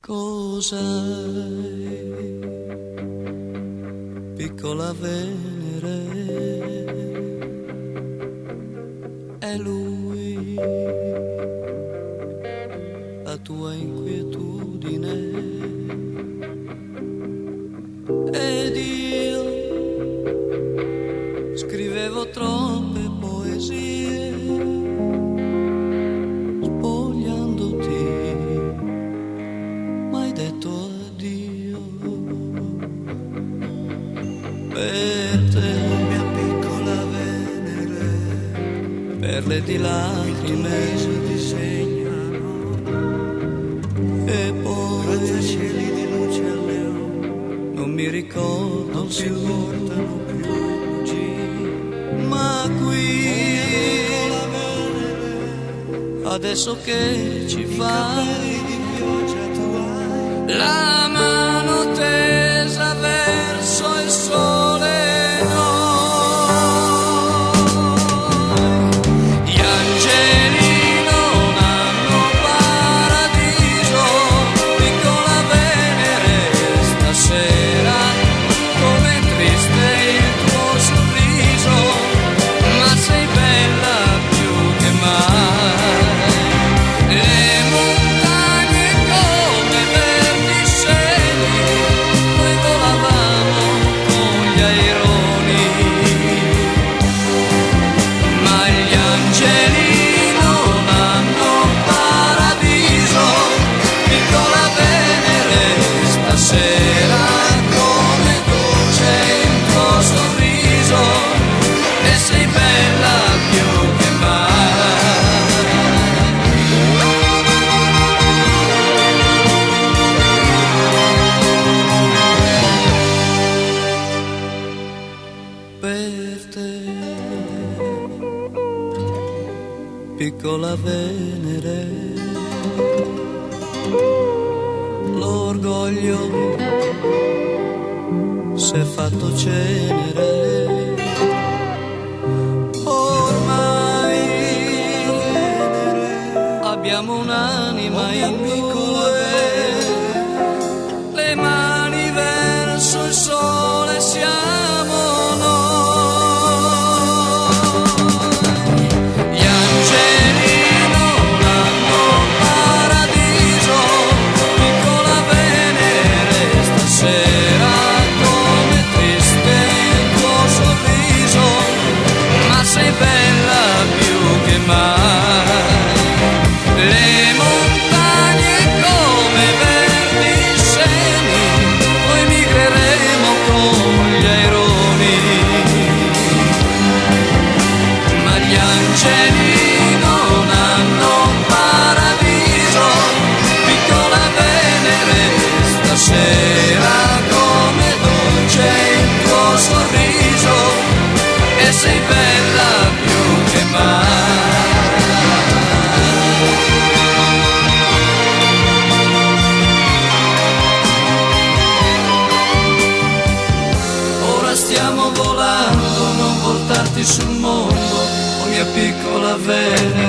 Cos'hai, piccola Venere? È lui, la tua inquietudine. Ed io scrivevo troppe poesie, spogliandoti, m'hai detto addio. Per te, mia piccola Venere, perle di lacrime si disegnano, e poi grattacieli di luce al leone, non mi ricordo non più, si portano più cugini. Ma qui, adesso che ci fai? Di pioggia tu hai la mano tesa verso il sole. Gli angeli non hanno paradiso, piccola Venere, stasera come triste il tuo sorriso, ma sei bella più che mai. Le montagne come verdi seni, noi volavamo con gli aironi, ma gli angeli non hanno paradiso, piccola Venere, stasera come dolce il tuo sorriso, e sei bella più che mai. Per te, piccola Venere, l'orgoglio s'è fatto cenere. Ormai abbiamo un'anima in due, le mani verso il sole siamo noi. Gli angeli non hanno paradiso, piccola Venere, stasera come triste il tuo sorriso, ma sei bella più che mai. Le montagne come verdi seni, noi migreremo con gli aironi, ma gli angeli non hanno paradiso, piccola Venere, stasera come dolce il tuo sorriso, e sei bella più che mai. Ora stiamo volando, non voltarti sul mondo, oh mia piccola Venere.